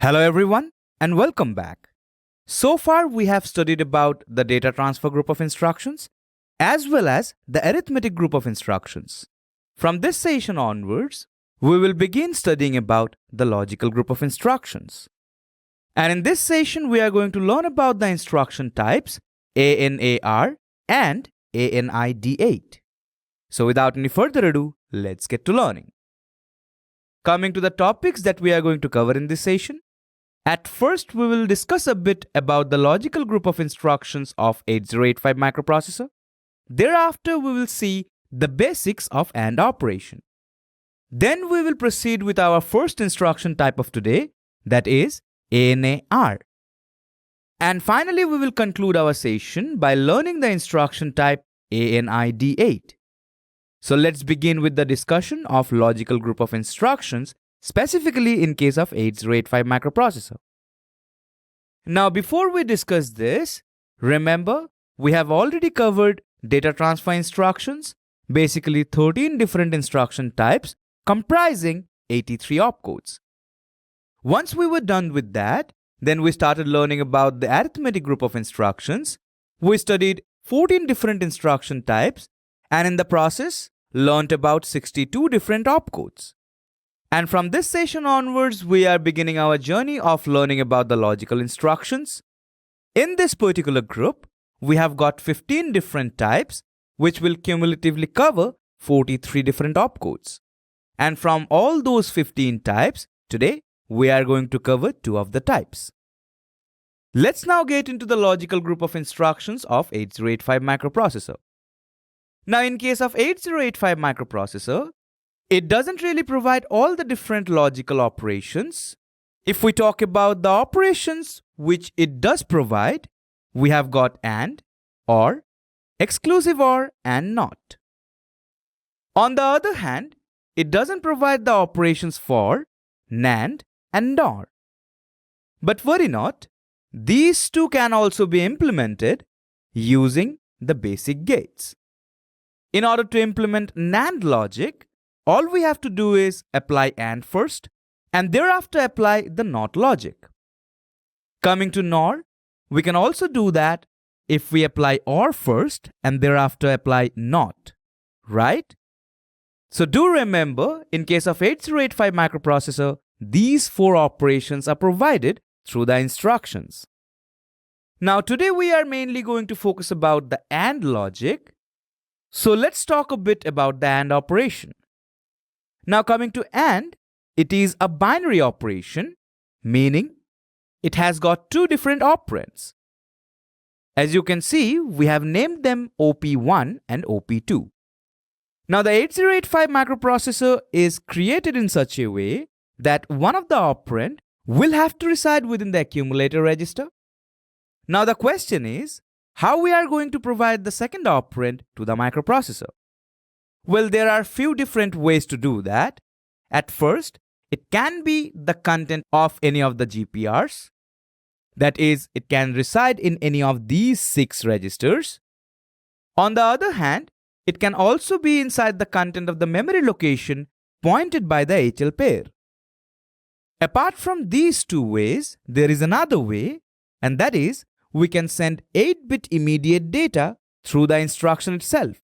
Hello everyone and welcome back. So far we have studied about the data transfer group of instructions as well as the arithmetic group of instructions. From this session onwards, we will begin studying about the logical group of instructions. And in this session we are going to learn about the instruction types ANAR and ANID8. So without any further ado, let's get to learning. Coming to the topics that we are going to cover in this session. At first, we will discuss a bit about the logical group of instructions of 8085 microprocessor. Thereafter, we will see the basics of AND operation. Then we will proceed with our first instruction type of today, that is ANAR. And finally, we will conclude our session by learning the instruction type ANID8. So let's begin with the discussion of logical group of instructions, specifically in case of 8085 microprocessor. Now before we discuss this, remember we have already covered data transfer instructions, basically 13 different instruction types comprising 83 opcodes. Once we were done with that, then we started learning about the arithmetic group of instructions. We studied 14 different instruction types and in the process learnt about 62 different opcodes. And from this session onwards, we are beginning our journey of learning about the logical instructions. In this particular group, we have got 15 different types, which will cumulatively cover 43 different opcodes. And from all those 15 types, today we are going to cover 2 of the types. Let's now get into the logical group of instructions of 8085 microprocessor. Now in case of 8085 microprocessor, it doesn't really provide all the different logical operations. If we talk about the operations which it does provide, we have got AND, OR, exclusive OR and NOT. On the other hand, it doesn't provide the operations for NAND and NOR. But worry not, these two can also be implemented using the basic gates. In order to implement NAND logic, all we have to do is apply AND first and thereafter apply the NOT logic. Coming to NOR, we can also do that if we apply OR first and thereafter apply NOT, right? So do remember, in case of 8085 microprocessor, these 4 operations are provided through the instructions. Now today we are mainly going to focus about the AND logic. So let's talk a bit about the AND operation. Now coming to AND, it is a binary operation, meaning it has got 2 different operands. As you can see, we have named them OP1 and OP2. Now the 8085 microprocessor is created in such a way that one of the operand will have to reside within the accumulator register. Now the question is, how we are going to provide the second operand to the microprocessor? Well, there are few different ways to do that. At first, it can be the content of any of the GPRs. That is, it can reside in any of these 6 registers. On the other hand, it can also be inside the content of the memory location pointed by the HL pair. Apart from these 2 ways, there is another way, and that is, we can send 8-bit immediate data through the instruction itself.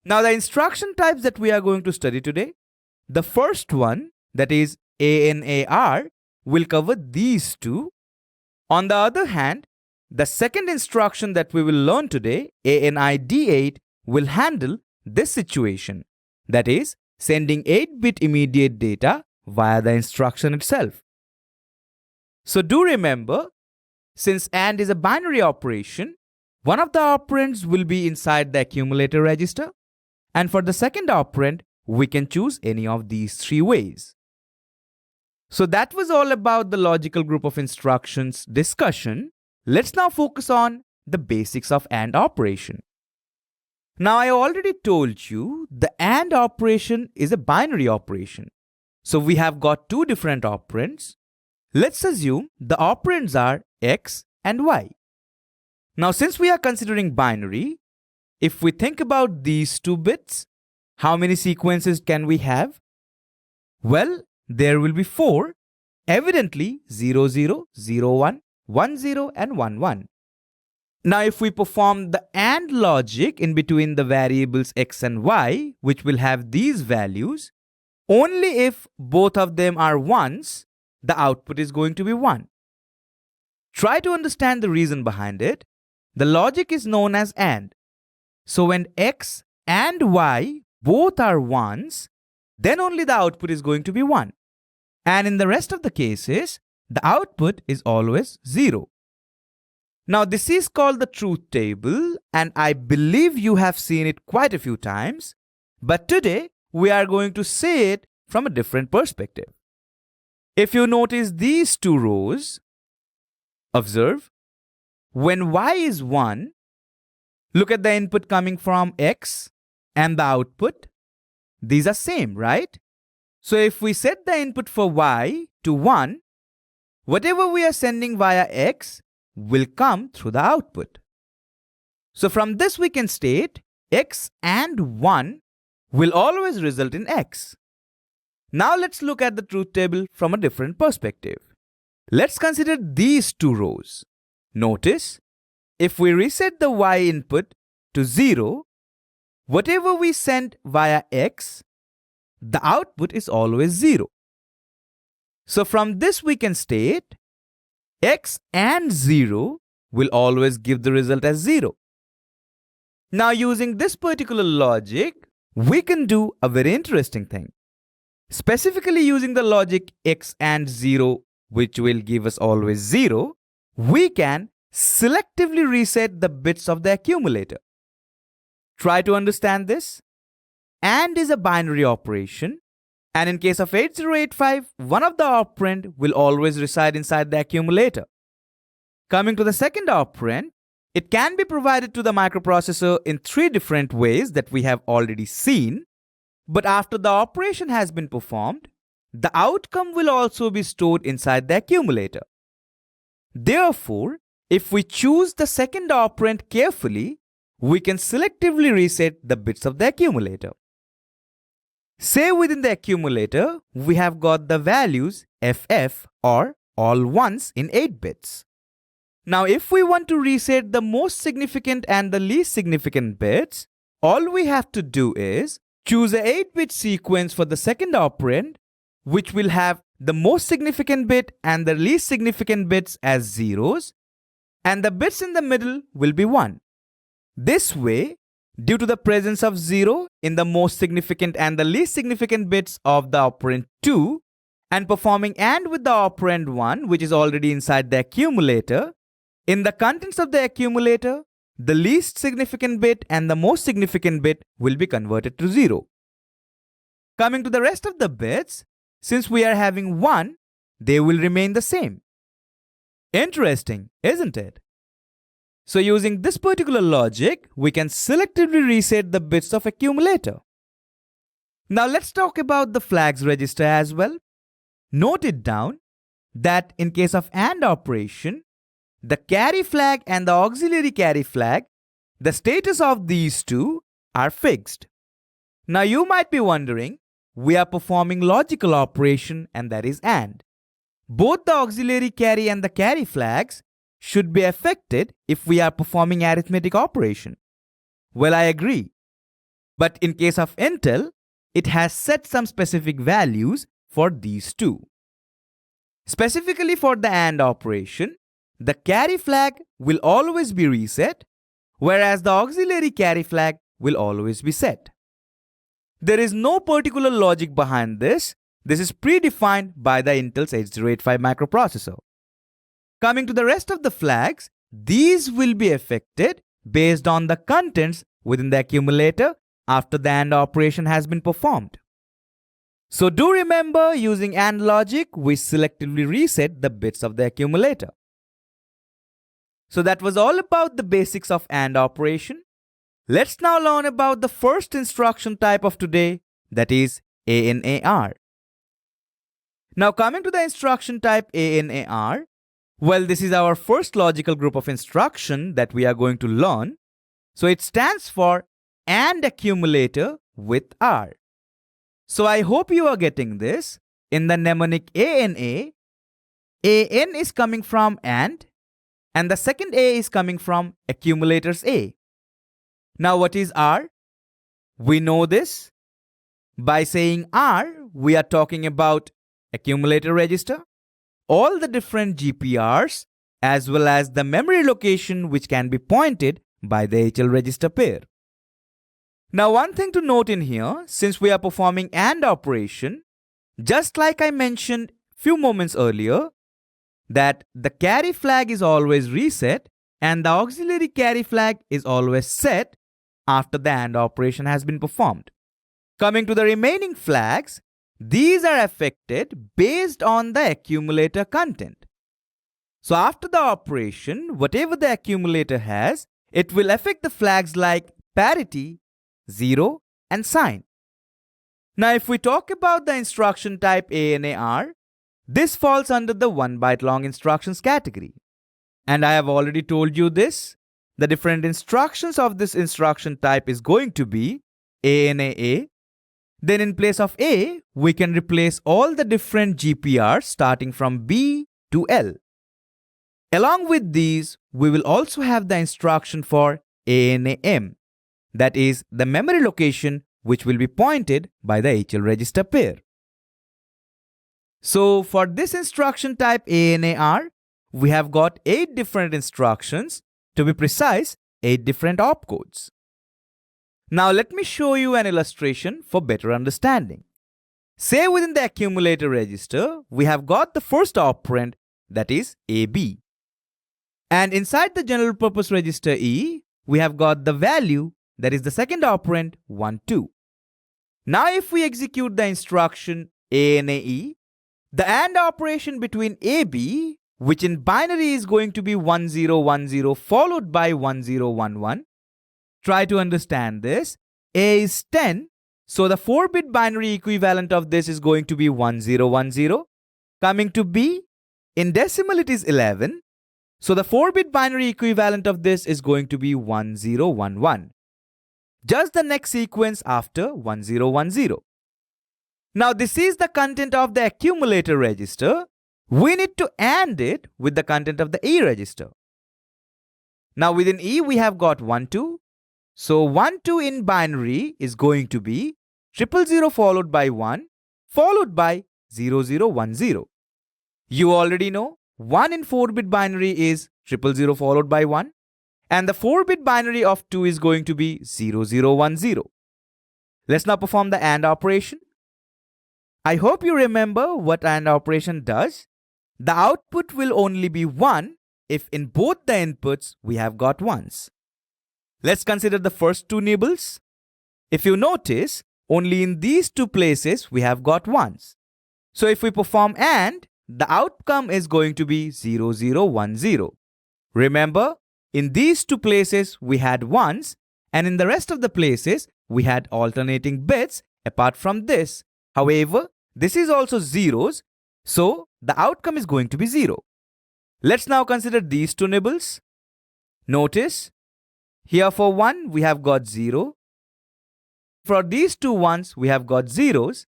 Now the instruction types that we are going to study today, the first one, that is ANAR, will cover these 2. On the other hand, the second instruction that we will learn today, ANID8, will handle this situation, that is sending 8-bit immediate data via the instruction itself. So do remember, since AND is a binary operation, one of the operands will be inside the accumulator register. And for the second operand, we can choose any of these 3 ways. So that was all about the logical group of instructions discussion. Let's now focus on the basics of AND operation. Now I already told you the AND operation is a binary operation. So we have got 2 different operands. Let's assume the operands are X and Y. Now since we are considering binary, if we think about these 2 bits, how many sequences can we have? Well, there will be 4 Evidently 0, 0, 0, 1, 1, 0 and 1, 1. Now if we perform the AND logic in between the variables x and y, which will have these values, only if both of them are 1s, the output is going to be 1. Try to understand the reason behind it. The logic is known as AND. So when x and y both are 1s, then only the output is going to be 1. And in the rest of the cases, the output is always 0. Now this is called the truth table, and I believe you have seen it quite a few times, but today we are going to see it from a different perspective. If you notice these two rows, observe, when y is 1, look at the input coming from x and the output. These are same, right? So if we set the input for y to 1, whatever we are sending via x will come through the output. So from this we can state x and 1 will always result in x. Now let's look at the truth table from a different perspective. Let's consider these two rows. Notice, if we reset the y input to 0, whatever we send via x, the output is always 0. So from this we can state x and 0 will always give the result as 0. Now using this particular logic, we can do a very interesting thing. Specifically using the logic x and 0, which will give us always 0, we can selectively reset the bits of the accumulator. Try to understand this. AND is a binary operation, and in case of 8085, one of the operand will always reside inside the accumulator. Coming to the second operand, it can be provided to the microprocessor in 3 different ways that we have already seen, but after the operation has been performed, the outcome will also be stored inside the accumulator. Therefore, if we choose the second operand carefully, we can selectively reset the bits of the accumulator. Say within the accumulator, we have got the values FF or all ones in 8 bits. Now if we want to reset the most significant and the least significant bits, all we have to do is choose a 8-bit sequence for the second operand, which will have the most significant bit and the least significant bits as zeros, and the bits in the middle will be 1. This way, due to the presence of 0 in the most significant and the least significant bits of the operand 2, and performing AND with the operand 1, which is already inside the accumulator, in the contents of the accumulator, the least significant bit and the most significant bit will be converted to 0. Coming to the rest of the bits, since we are having 1, they will remain the same. Interesting, isn't it? So using this particular logic, we can selectively reset the bits of accumulator. Now let's talk about the flags register as well. Note it down that in case of AND operation, the carry flag and the auxiliary carry flag, the status of these two are fixed. Now you might be wondering, we are performing logical operation, and that is AND. Both the auxiliary carry and the carry flags should be affected if we are performing arithmetic operation. Well, I agree. But in case of Intel, it has set some specific values for these two. Specifically for the AND operation, the carry flag will always be reset, whereas the auxiliary carry flag will always be set. There is no particular logic behind this. This is predefined by the Intel's 8085 microprocessor. Coming to the rest of the flags, these will be affected based on the contents within the accumulator after the AND operation has been performed. So do remember, using AND logic, we selectively reset the bits of the accumulator. So that was all about the basics of AND operation. Let's now learn about the first instruction type of today, that is ANAR. Now coming to the instruction type ANAR, well, this is our first logical group of instruction that we are going to learn. So it stands for AND accumulator with R. So I hope you are getting this. In the mnemonic ANA, AN is coming from AND, and the second A is coming from accumulators A. Now what is R? We know this. By saying R, we are talking about accumulator register, all the different GPRs, as well as the memory location which can be pointed by the HL register pair. Now one thing to note in here, since we are performing AND operation, just like I mentioned few moments earlier, that the carry flag is always reset and the auxiliary carry flag is always set after the AND operation has been performed. Coming to the remaining flags, these are affected based on the accumulator content. So after the operation, whatever the accumulator has, it will affect the flags like parity, 0, and sign. Now if we talk about the instruction type ANAR, this falls under the 1 byte long instructions category. And I have already told you this. The different instructions of this instruction type is going to be ANA. Then in place of A, we can replace all the different GPRs starting from B to L. Along with these, we will also have the instruction for ANAM, that is the memory location which will be pointed by the HL register pair. So for this instruction type ANAR, we have got 8 different instructions, to be precise, 8 different opcodes. Now let me show you an illustration for better understanding. Say within the accumulator register, we have got the first operand, that is AB. And inside the general purpose register E, we have got the value, that is the second operand, 1, 2. Now if we execute the instruction ANAE, the AND operation between AB, which in binary is going to be 1010 followed by 1011. Try to understand this. A is 10, so the 4-bit binary equivalent of this is going to be 1010. Coming to B, in decimal it is 11, so the 4-bit binary equivalent of this is going to be 1011. Just the next sequence after 1010. Now this is the content of the accumulator register. We need to AND it with the content of the E register. Now within E we have got 1, 2. So 1, 2 in binary is going to be 000 followed by 1 followed by 0010. You already know 1 in 4-bit binary is 000 followed by 1 and the 4-bit binary of 2 is going to be 0010. Let's now perform the AND operation. I hope you remember what AND operation does. The output will only be 1 if in both the inputs we have got 1s. Let's consider the first 2 nibbles. If you notice, only in these 2 places we have got 1s. So if we perform AND, the outcome is going to be 0010. Remember, in these 2 places we had 1s and in the rest of the places we had alternating bits apart from this. However, this is also zeros, so the outcome is going to be 0. Let's now consider these 2 nibbles. Notice, here for 1 we have got 0. For these 2 ones we have got zeros,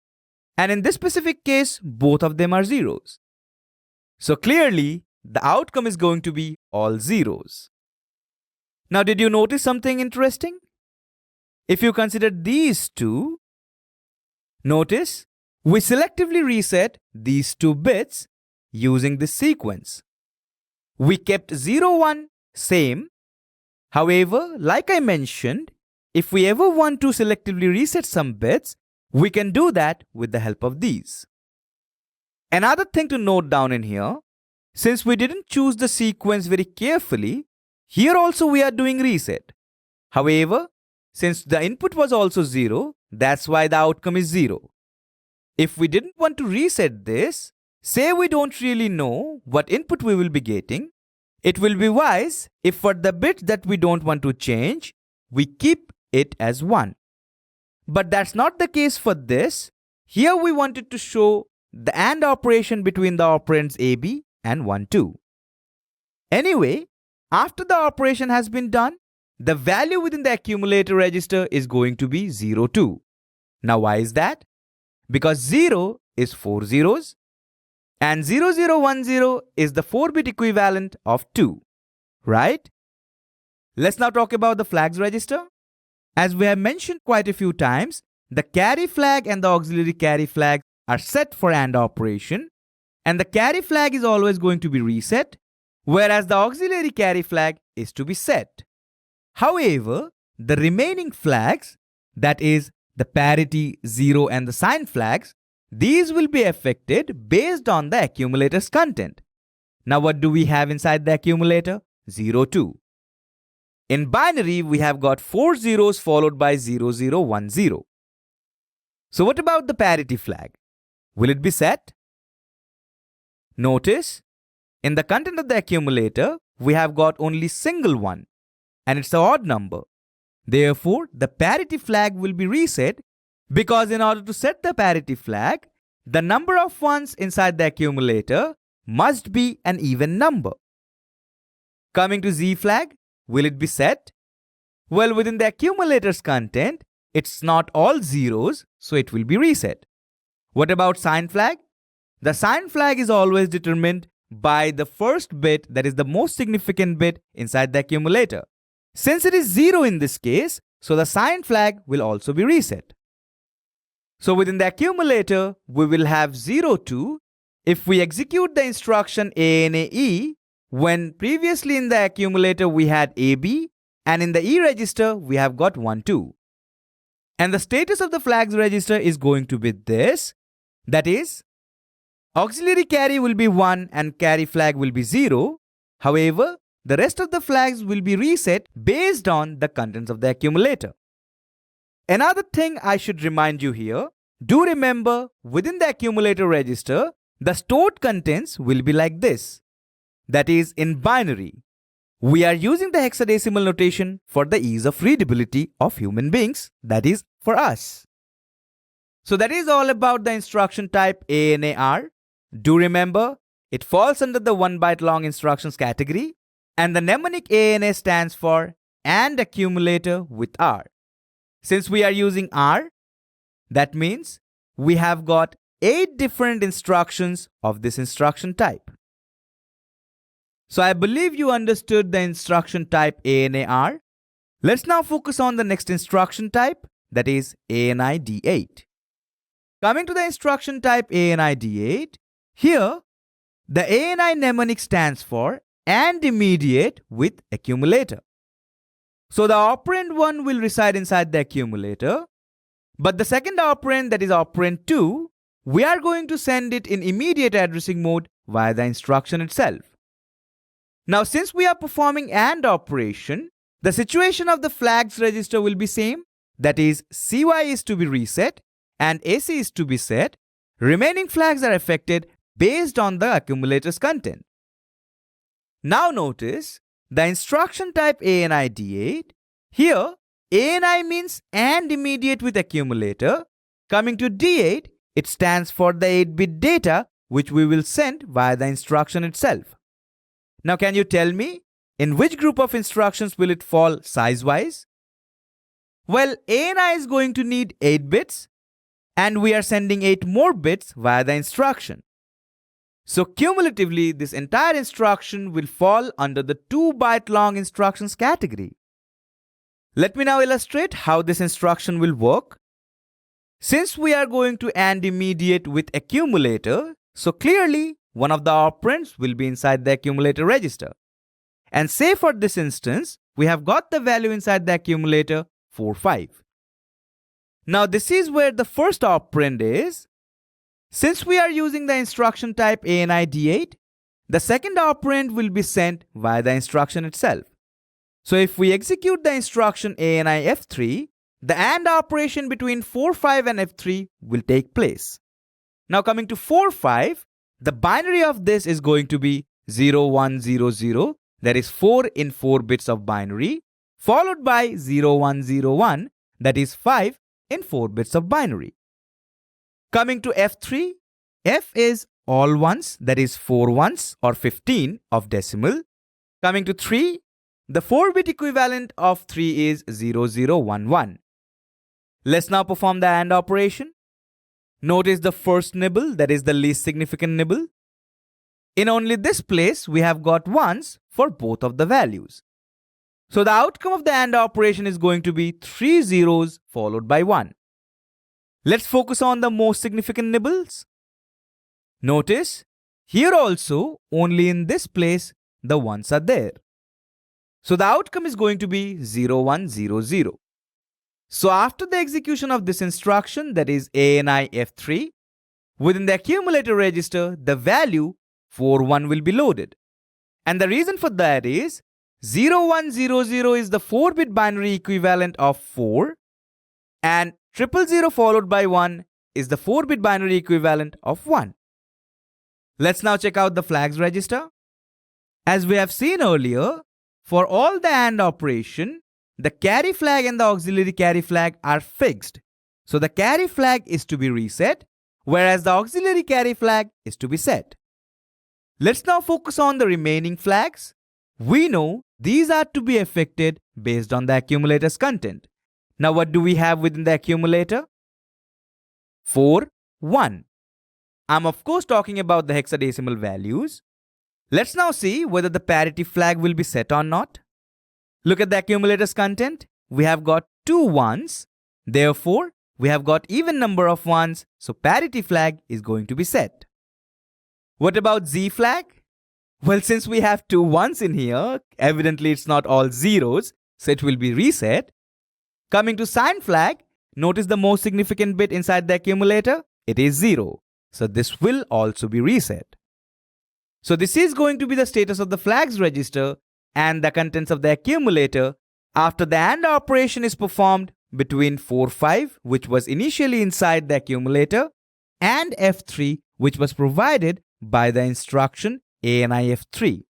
and in this specific case both of them are zeros. So clearly the outcome is going to be all zeros. Now did you notice something interesting? If you consider these 2, notice we selectively reset these 2 bits using this sequence. We kept 0, 1 same. However, like I mentioned, if we ever want to selectively reset some bits, we can do that with the help of these. Another thing to note down in here, since we didn't choose the sequence very carefully, here also we are doing reset. However, since the input was also 0, that's why the outcome is 0. If we didn't want to reset this, say we don't really know what input we will be getting, it will be wise if for the bit that we don't want to change, we keep it as 1. But that's not the case for this. Here we wanted to show the AND operation between the operands AB and 1, 2. Anyway, after the operation has been done, the value within the accumulator register is going to be 0, 2. Now why is that? Because 0 is 4 zeros And 0010 is the 4-bit equivalent of 2, right? Let's now talk about the flags register. As we have mentioned quite a few times, the carry flag and the auxiliary carry flag are set for AND operation, and the carry flag is always going to be reset, whereas the auxiliary carry flag is to be set. However, the remaining flags, that is the parity, 0 and the sign flags, these will be affected based on the accumulator's content. Now what do we have inside the accumulator? 0, 2. In binary, we have got 4 zeros followed by 0010. So what about the parity flag? Will it be set? Notice, in the content of the accumulator, we have got only single one, and it's an odd number. Therefore, the parity flag will be reset, because in order to set the parity flag, the number of ones inside the accumulator must be an even number. Coming to Z flag, will it be set? Well, within the accumulator's content, it's not all zeros, so it will be reset. What about sign flag? The sign flag is always determined by the first bit, that is the most significant bit inside the accumulator. Since it is 0 in this case, so the sign flag will also be reset. So within the accumulator, we will have 0, 2 if we execute the instruction ANAE, when previously in the accumulator we had AB, and in the E register we have got 1, 2. And the status of the flags register is going to be this, that is, auxiliary carry will be 1 and carry flag will be 0. However, the rest of the flags will be reset based on the contents of the accumulator. Another thing I should remind you here, do remember within the accumulator register, the stored contents will be like this. That is in binary. We are using the hexadecimal notation for the ease of readability of human beings, that is for us. So that is all about the instruction type ANAR. Do remember, it falls under the 1 byte long instructions category, and the mnemonic ANA stands for AND accumulator with R. Since we are using R, that means we have got 8 different instructions of this instruction type. So I believe you understood the instruction type ANAR. Let's now focus on the next instruction type, that is ANI D8. Coming to the instruction type ANI D8, here the ANI mnemonic stands for AND immediate with accumulator. So the operand 1 will reside inside the accumulator, but the second operand, that is operand 2, we are going to send it in immediate addressing mode via the instruction itself. Now since we are performing AND operation, the situation of the flags register will be same, that is CY is to be reset and AC is to be set. Remaining flags are affected based on the accumulator's content. Now notice the instruction type ANI D8. Here ANI means AND immediate with accumulator. Coming to D8, it stands for the 8-bit data which we will send via the instruction itself. Now can you tell me, in which group of instructions will it fall size-wise? Well, ANI is going to need 8 bits, and we are sending 8 more bits via the instruction. So cumulatively, this entire instruction will fall under the 2 byte long instructions category. Let me now illustrate how this instruction will work. Since we are going to AND immediate with accumulator, so clearly one of the operands will be inside the accumulator register. And say for this instance, we have got the value inside the accumulator 4, 5. Now this is where the first operand is. Since we are using the instruction type ANI D8, the second operand will be sent via the instruction itself. So if we execute the instruction ANI F3, the AND operation between 4, 5 and F3 will take place. Now coming to 4, 5, the binary of this is going to be 0, 1, 0, 0, that is 4 in 4 bits of binary, followed by 0, 1, 0, 1, that is 5 in 4 bits of binary. Coming to F3, F is all ones, that is 4 ones or 15 of decimal. Coming to 3, the 4-bit equivalent of 3 is 0, 0, 1, 1. Let's now perform the AND operation. Notice the first nibble, that is the least significant nibble. In only this place, we have got 1s for both of the values. So the outcome of the AND operation is going to be 3 zeros followed by 1. Let's focus on the most significant nibbles. Notice, here also, only in this place, the 1s are there. So the outcome is going to be 0, 1, 0, 0. So after the execution of this instruction, that is ANI F3, within the accumulator register, the value 4, 1 will be loaded. And the reason for that is 0, 1, 0, 0 is the 4-bit binary equivalent of 4, and 000 followed by 1 is the 4-bit binary equivalent of 1. Let's now check out the flags register. As we have seen earlier, for all the AND operation, the carry flag and the auxiliary carry flag are fixed. So the carry flag is to be reset, whereas the auxiliary carry flag is to be set. Let's now focus on the remaining flags. We know these are to be affected based on the accumulator's content. Now what do we have within the accumulator? 4, 1. I'm of course talking about the hexadecimal values. Let's now see whether the parity flag will be set or not. Look at the accumulator's content. We have got 2 1s. Therefore, we have got even number of 1s, so parity flag is going to be set. What about Z flag? Well, since we have 2 1s in here, evidently it's not all zeros, so it will be reset. Coming to sign flag, notice the most significant bit inside the accumulator, it is 0. So this will also be reset. So this is going to be the status of the flags register and the contents of the accumulator after the AND operation is performed between 4, 5, which was initially inside the accumulator, and F3, which was provided by the instruction ANI F3.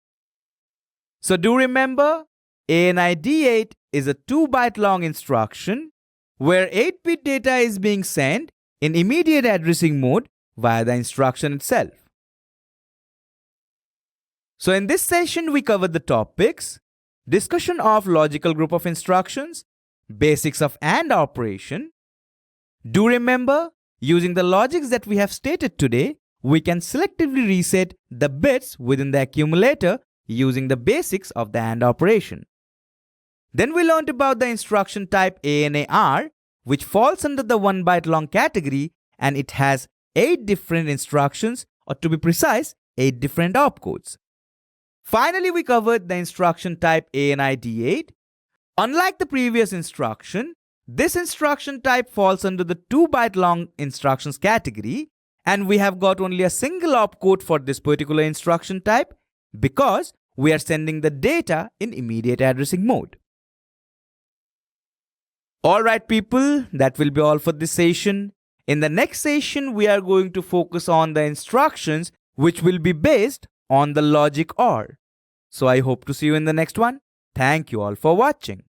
So do remember, ANI D8 is a 2-byte long instruction where 8-bit data is being sent in immediate addressing mode via the instruction itself. So in this session, we covered the topics: discussion of logical group of instructions, basics of AND operation. Do remember, using the logics that we have stated today, we can selectively reset the bits within the accumulator using the basics of the AND operation. Then we learned about the instruction type ANAR, which falls under the 1-byte long category, and it has 8 different instructions, or to be precise, 8 different opcodes. Finally, we covered the instruction type ANI D8. Unlike the previous instruction, this instruction type falls under the 2-byte long instructions category, and we have got only a single opcode for this particular instruction type because we are sending the data in immediate addressing mode. Alright people, that will be all for this session. In the next session, we are going to focus on the instructions which will be based on the logic OR. So I hope to see you in the next one. Thank you all for watching.